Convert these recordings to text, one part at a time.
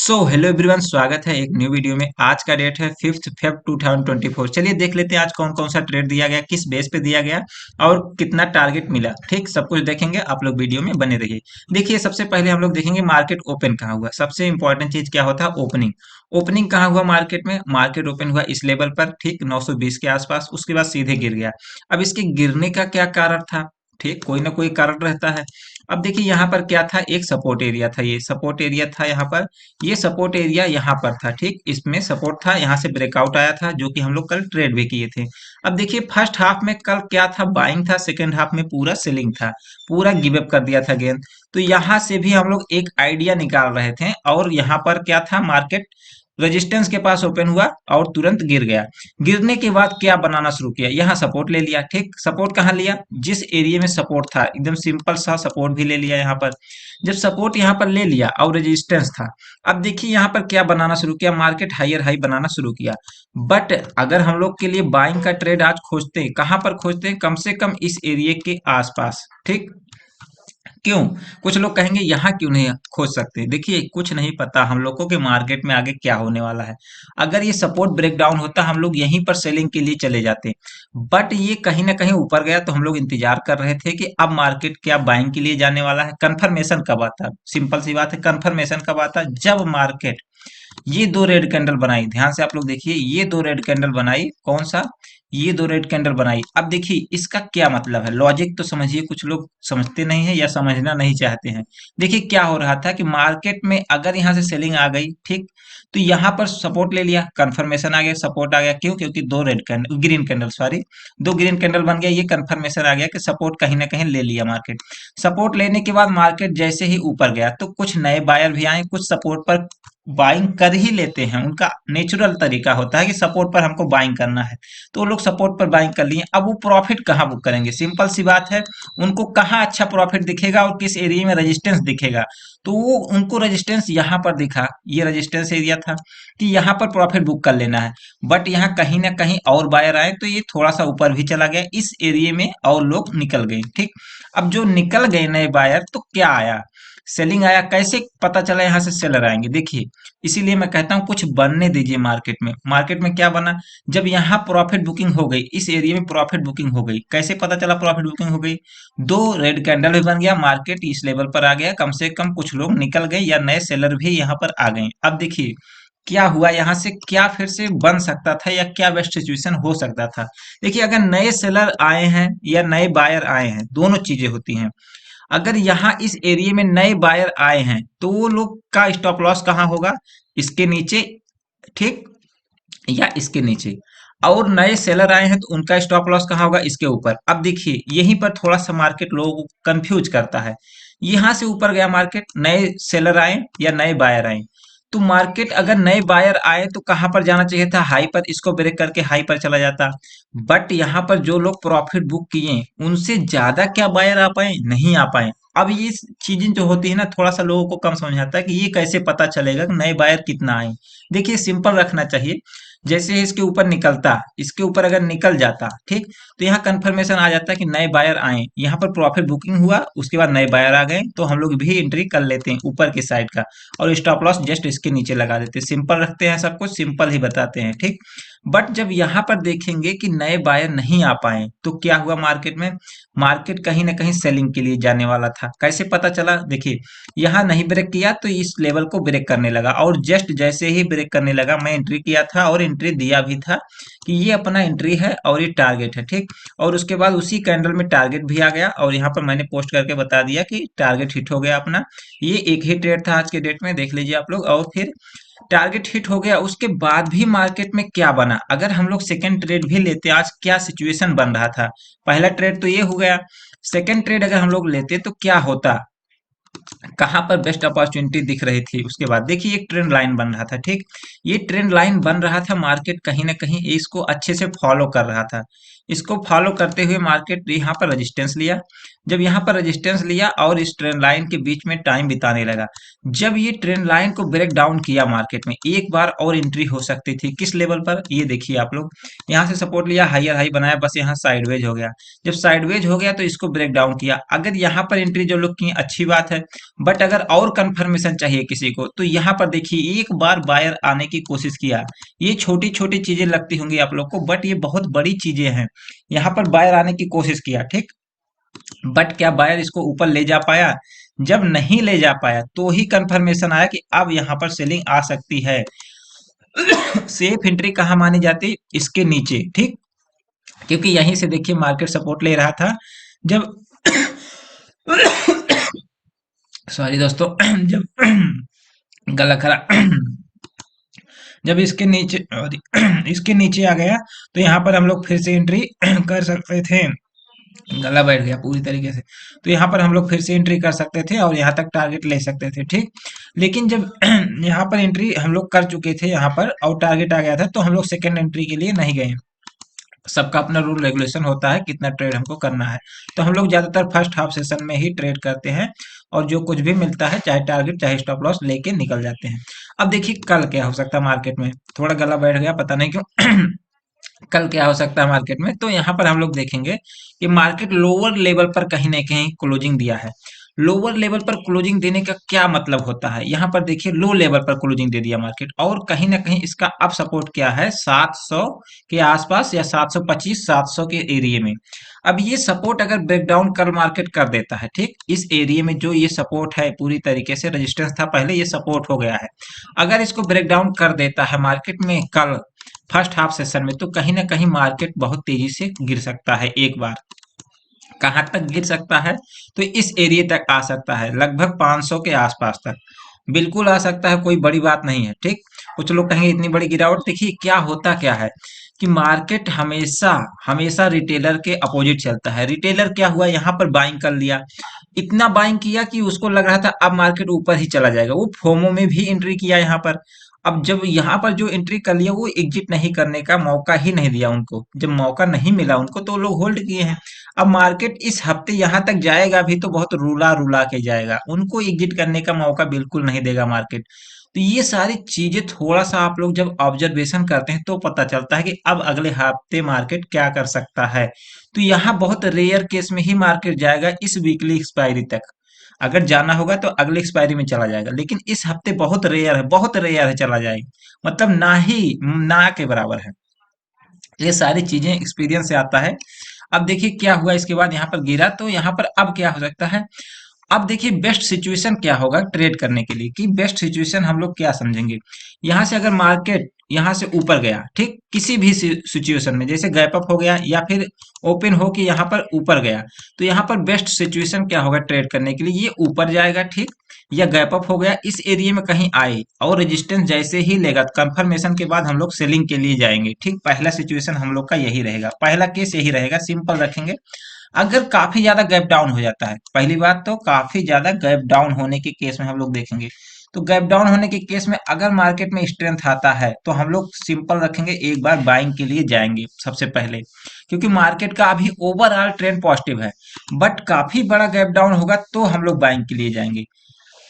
Hello everyone, स्वागत है एक न्यू वीडियो में। आज का डेट है 5 Feb 2024। चलिए देख लेते हैं आज कौन कौन सा ट्रेड दिया गया, किस बेस पे दिया गया और कितना टारगेट मिला। ठीक, सब कुछ देखेंगे, आप लोग वीडियो में बने रहिए। देखिए, सबसे पहले हम लोग देखेंगे मार्केट ओपन कहाँ हुआ। सबसे इंपॉर्टेंट चीज क्या होता है? ओपनिंग। ओपनिंग कहाँ हुआ मार्केट में? मार्केट ओपन हुआ इस लेवल पर, ठीक 920 के आसपास। उसके बाद सीधे गिर गया। अब इसके गिरने का क्या कारण था? ठीक, कोई ना कोई कारण रहता है। अब देखिए यहाँ पर क्या था, एक सपोर्ट एरिया था, ये सपोर्ट एरिया था यहाँ पर। ये सपोर्ट एरिया यहाँ पर था, ठीक इसमें सपोर्ट था, यहाँ से ब्रेकआउट आया था जो कि हम लोग कल ट्रेड भी किए थे। अब देखिए फर्स्ट हाफ में कल क्या था, बाइंग था, सेकंड हाफ में पूरा सेलिंग था, पूरा गिव अप कर दिया था गेंद। तो यहाँ से भी हम लोग एक आइडिया निकाल रहे थे और यहाँ पर क्या था, मार्केट रेजिस्टेंस के पास ओपन हुआ और तुरंत गिर गया। गिरने के बाद क्या बनाना शुरू किया, यहाँ सपोर्ट ले लिया। ठीक, सपोर्ट कहाँ लिया? जिस एरिया में सपोर्ट था, एकदम सिंपल सा सपोर्ट भी ले लिया यहाँ पर। जब सपोर्ट यहाँ पर ले लिया और रेजिस्टेंस था, अब देखिए यहाँ पर क्या बनाना शुरू किया, मार्केट हायर हाई बनाना शुरू किया। बट अगर हम लोग के लिए बाइंग का ट्रेड आज खोजते हैं, कहाँ पर खोजते हैं? कम से कम इस एरिया के आसपास। ठीक, क्यों? कुछ लोग कहेंगे यहाँ क्यों नहीं खोज सकते। देखिए, कुछ नहीं पता हम लोगों के मार्केट में आगे क्या होने वाला है। अगर ये सपोर्ट ब्रेक डाउन होता, हम लोग यहीं पर सेलिंग के लिए चले जाते। बट ये कहीं ना कहीं ऊपर गया, तो हम लोग इंतजार कर रहे थे कि अब मार्केट क्या बाइंग के लिए जाने वाला है। कंफर्मेशन कब आता? सिंपल सी बात है, कंफर्मेशन कब आता? जब मार्केट ये दो रेड कैंडल बनाई। ध्यान से आप लोग देखिए, ये दो रेड कैंडल बनाई। कौन सा? ये दो रेड कैंडल बनाई। अब देखिए इसका क्या मतलब है, लॉजिक तो समझिए। कुछ लोग समझते नहीं है या समझना नहीं चाहते हैं। देखिए क्या हो रहा था कि मार्केट में अगर यहाँ से सेलिंग आ गई, ठीक, तो यहाँ पर सपोर्ट ले लिया, कंफर्मेशन आ गया, सपोर्ट आ गया। क्यों? क्योंकि दो red candle, green candle, sorry, दो ग्रीन कैंडल बन गया। ये कंफर्मेशन आ गया कि सपोर्ट कहीं ना कहीं ले लिया मार्केट। सपोर्ट लेने के बाद मार्केट जैसे ही ऊपर गया, तो कुछ नए बायर भी आए, कुछ सपोर्ट पर बाइंग कर ही लेते हैं। उनका नेचुरल तरीका होता है कि सपोर्ट पर हमको बाइंग करना है, तो वो लोग सपोर्ट पर बाइंग कर लिए। अब वो प्रॉफिट कहाँ बुक करेंगे? सिंपल सी बात है, उनको कहाँ अच्छा प्रॉफिट दिखेगा और किस एरिया में रेजिस्टेंस दिखेगा। तो वो उनको रेजिस्टेंस यहाँ पर दिखा, ये रेजिस्टेंस एरिया था कि यहाँ पर प्रॉफिट बुक कर लेना है। बट यहाँ कहीं ना कहीं और बायर आए, तो ये थोड़ा सा ऊपर भी चला गया इस एरिया में और लोग निकल गए। ठीक, अब जो निकल गए नए बायर, तो क्या आया? सेलिंग आया। कैसे पता चला यहाँ से सेलर आएंगे? देखिए, इसीलिए मैं कहता हूँ कुछ बनने दीजिए मार्केट में। मार्केट में क्या बना? जब यहाँ प्रॉफिट बुकिंग हो गई, इस एरिया में प्रॉफिट बुकिंग हो गई। कैसे पता चला प्रॉफिट बुकिंग हो गई? दो रेड कैंडल भी बन गया, मार्केट इस लेवल पर आ गया, कम से कम कुछ लोग निकल गए या नए सेलर भी यहाँ पर आ गए। अब देखिए क्या हुआ, यहाँ से क्या फिर से बन सकता था या क्या बेस्ट सिचुएशन हो सकता था। देखिए, अगर नए सेलर आए हैं या नए बायर आए हैं, दोनों चीजें होती हैं। अगर यहाँ इस एरिया में नए बायर आए हैं, तो वो लोग का स्टॉप लॉस कहाँ होगा? इसके नीचे, ठीक, या इसके नीचे। और नए सेलर आए हैं तो उनका स्टॉप लॉस कहाँ होगा? इसके ऊपर। अब देखिए यहीं पर थोड़ा सा मार्केट लोगों को कंफ्यूज करता है। यहाँ से ऊपर गया मार्केट, नए सेलर आए या नए बायर आए, तो मार्केट अगर नए बायर आए तो कहाँ पर जाना चाहिए था? हाई पर। इसको ब्रेक करके हाई पर चला जाता। बट यहाँ पर जो लोग प्रॉफिट बुक किए, उनसे ज्यादा क्या बायर आ पाए? नहीं आ पाए। अब ये चीजें जो होती है ना, थोड़ा सा लोगों को कम समझ आता है कि ये कैसे पता चलेगा कि नए बायर कितना आए। देखिए सिंपल रखना चाहिए। जैसे ही इसके ऊपर निकलता, इसके ऊपर अगर निकल जाता, ठीक, तो यहाँ कंफर्मेशन आ जाता है कि नए बायर आए। यहाँ पर प्रॉफिट बुकिंग हुआ, उसके बाद नए बायर आ गए, तो हम लोग भी एंट्री कर लेते हैं ऊपर की साइड का, और स्टॉप लॉस जस्ट इसके नीचे लगा देते हैं। सिंपल रखते हैं, सब कुछ सिंपल ही बताते हैं। ठीक, बट जब यहाँ पर देखेंगे कि नए बायर नहीं आ पाए, तो क्या हुआ मार्केट में? मार्केट कहीं ना कहीं सेलिंग के लिए जाने वाला था। कैसे पता चला? देखिए, यहाँ नहीं ब्रेक किया तो इस लेवल को ब्रेक करने लगा, और जस्ट जैसे ही ब्रेक करने लगा, मैं एंट्री किया था और एंट्री दिया भी था कि ये अपना एंट्री है और ये टारगेट है। ठीक, और उसके बाद उसी कैंडल में टारगेट भी आ गया, और यहाँ पर मैंने पोस्ट करके बता दिया कि टारगेट हिट हो गया अपना। ये एक ही ट्रेड था आज के डेट में, देख लीजिए आप लोग। और फिर टारगेट हिट हो गया, उसके बाद भी मार्केट में क्या बना? अगर हम लोग सेकंड ट्रेड भी लेते, आज क्या सिचुएशन बन रहा था? पहला ट्रेड तो ये हो गया, सेकंड ट्रेड अगर हम लोग लेते तो क्या होता? कहाँ पर बेस्ट अपॉर्चुनिटी दिख रही थी? उसके बाद देखिए एक ट्रेंड लाइन बन रहा था। ठीक, ये ट्रेंड लाइन बन रहा था, मार्केट कहीं ना कहीं इसको अच्छे से फॉलो कर रहा था। इसको फॉलो करते हुए मार्केट यहाँ पर रेजिस्टेंस लिया। जब यहाँ पर रेजिस्टेंस लिया और इस ट्रेंड लाइन के बीच में टाइम बिताने लगा, जब ये ट्रेंड लाइन को ब्रेक डाउन किया मार्केट में, एक बार और एंट्री हो सकती थी किस लेवल पर, ये देखिए आप लोग, यहाँ से सपोर्ट लिया, हायर हाई बनाया, बस यहाँ साइडवेज हो गया। जब साइडवेज हो गया तो इसको ब्रेक डाउन किया। अगर यहाँ पर एंट्री जो लोग की अच्छी बात है, बट अगर और कंफर्मेशन चाहिए किसी को तो यहाँ पर देखिए एक बार बायर आने की कोशिश किया। ये छोटी छोटी चीजें लगती होंगी आप लोग को, बट ये बहुत बड़ी चीजें हैं। यहाँ पर बायर आने की कोशिश किया, ठीक, बट क्या बायर इसको ऊपर ले जा पाया? जब नहीं ले जा पाया तो ही कंफर्मेशन आया कि अब यहाँ पर सेलिंग आ सकती है। सेफ एंट्री कहाँ मानी जाती? इसके नीचे, ठीक, क्योंकि यहीं से देखिए मार्केट सपोर्ट ले रहा था। जब सॉरी दोस्तों, जब गला खरा, जब इसके नीचे इसके नीचे आ गया तो यहाँ पर हम लोग फिर से एंट्री कर सकते थे। गला बैठ गया पूरी तरीके से, तो यहाँ पर हम लोग फिर से एंट्री कर सकते थे और यहाँ तक टारगेट ले सकते थे, ठीक। लेकिन जब यहाँ पर एंट्री हम लोग कर चुके थे यहाँ पर और टारगेट आ गया था, तो हम लोग सेकेंड एंट्री के लिए नहीं गए। सबका अपना रूल रेगुलेशन होता है कितना ट्रेड हमको करना है, तो हम लोग ज्यादातर फर्स्ट हाफ सेशन में ही ट्रेड करते हैं और जो कुछ भी मिलता है चाहे टारगेट चाहे स्टॉप लॉस लेके निकल जाते हैं। अब देखिए कल क्या हो सकता है मार्केट में, थोड़ा गला बैठ गया पता नहीं क्यों। कल क्या हो सकता है मार्केट में, तो यहाँ पर हम लोग देखेंगे कि मार्केट लोअर लेवल पर कहीं ना कहीं क्लोजिंग दिया है। लोअर लेवल पर क्लोजिंग देने का क्या मतलब होता है, यहाँ पर देखिए लो लेवल पर क्लोजिंग दे दिया मार्केट और कहीं ना कहीं इसका अब सपोर्ट क्या है 700 के आसपास या 725 700 के एरिया में। अब ये सपोर्ट अगर ब्रेकडाउन कल मार्केट कर देता है, ठीक, इस एरिया में जो ये सपोर्ट है पूरी तरीके से रेजिस्टेंस था पहले, ये सपोर्ट हो गया है। अगर इसको ब्रेकडाउन कर देता है मार्केट में कल फर्स्ट हाफ सेशन में, तो कहीं ना कहीं मार्केट बहुत तेजी से गिर सकता है। एक बार कहां तक गिर सकता है, तो इस एरिया तक आ सकता है, लगभग 500 के आसपास तक बिल्कुल आ सकता है, कोई बड़ी बात नहीं है, ठीक। कुछ लोग कहेंगे इतनी बड़ी गिरावट, देखिए क्या होता क्या है कि मार्केट हमेशा हमेशा रिटेलर के अपोजिट चलता है। रिटेलर क्या हुआ, यहाँ पर बाइंग कर लिया, इतना बाइंग किया कि उसको लग रहा था अब मार्केट ऊपर ही चला जाएगा, वो फोमो में भी एंट्री किया यहाँ पर। अब जब यहाँ पर जो एंट्री कर लिया वो एग्जिट नहीं करने का मौका ही नहीं दिया उनको, जब मौका नहीं मिला उनको तो लोग होल्ड किए हैं। अब मार्केट इस हफ्ते यहाँ तक जाएगा भी तो बहुत रुला रुला के जाएगा, उनको एग्जिट करने का मौका बिल्कुल नहीं देगा मार्केट। तो ये सारी चीजें थोड़ा सा आप लोग जब ऑब्जर्वेशन करते हैं तो पता चलता है कि अब अगले हफ्ते मार्केट क्या कर सकता है। तो यहाँ बहुत रेयर केस में ही मार्केट जाएगा इस वीकली एक्सपायरी तक। अगर जाना होगा तो अगले एक्सपायरी में चला जाएगा, लेकिन इस हफ्ते बहुत रेयर है, बहुत रेयर है चला जाएगा, मतलब ना ही ना के बराबर है। ये सारी चीजें एक्सपीरियंस से आता है। अब देखिए क्या हुआ इसके बाद, यहाँ पर गिरा तो यहाँ पर अब क्या हो सकता है। अब देखिए बेस्ट सिचुएशन क्या होगा ट्रेड करने के लिए, कि बेस्ट सिचुएशन हम लोग क्या समझेंगे। यहाँ से अगर मार्केट यहाँ से ऊपर गया, ठीक, किसी भी सिचुएशन में, जैसे गैप अप हो गया या फिर ओपन हो के यहाँ पर ऊपर गया, तो यहाँ पर बेस्ट सिचुएशन क्या होगा ट्रेड करने के लिए, ये ऊपर जाएगा, ठीक, या गैप अप हो गया इस एरिया में कहीं आए और रेजिस्टेंस जैसे ही लेगा कंफर्मेशन के बाद हम लोग सेलिंग के लिए जाएंगे, ठीक। पहला सिचुएशन हम लोग का यही रहेगा, पहला केस यही रहेगा, सिंपल रखेंगे। अगर काफी ज्यादा गैप डाउन हो जाता है, पहली बात तो काफी ज्यादा गैप डाउन होने के केस में हम लोग देखेंगे, तो गैप डाउन होने के केस में अगर मार्केट में स्ट्रेंथ आता है तो हम लोग सिंपल रखेंगे, एक बार बाइंग के लिए जाएंगे सबसे पहले, क्योंकि मार्केट का अभी ओवरऑल ट्रेंड पॉजिटिव है। बट काफी बड़ा गैप डाउन होगा तो हम लोग बाइंग के लिए जाएंगे।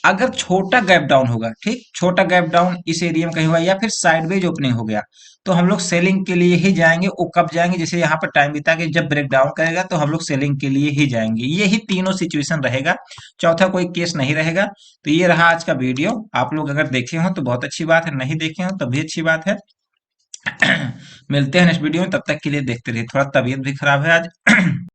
अगर छोटा गैप डाउन होगा, ठीक, छोटा गैप डाउन इस एरिया में कहीं हुआ या फिर साइडवेज ओपनिंग हो गया, तो हम लोग सेलिंग के लिए ही जाएंगे। वो कब जाएंगे, जैसे यहाँ पर टाइम बिता के जब ब्रेक डाउन करेगा तो हम लोग सेलिंग के लिए ही जाएंगे। ये ही तीनों सिचुएशन रहेगा, चौथा कोई केस नहीं रहेगा। तो ये रहा आज का वीडियो, आप लोग अगर देखे हो तो बहुत अच्छी बात है, नहीं देखे हो तब भी अच्छी बात है। मिलते हैं नेक्स्ट वीडियो में, तब तक के लिए देखते रहिए, थोड़ा तबीयत भी खराब है आज।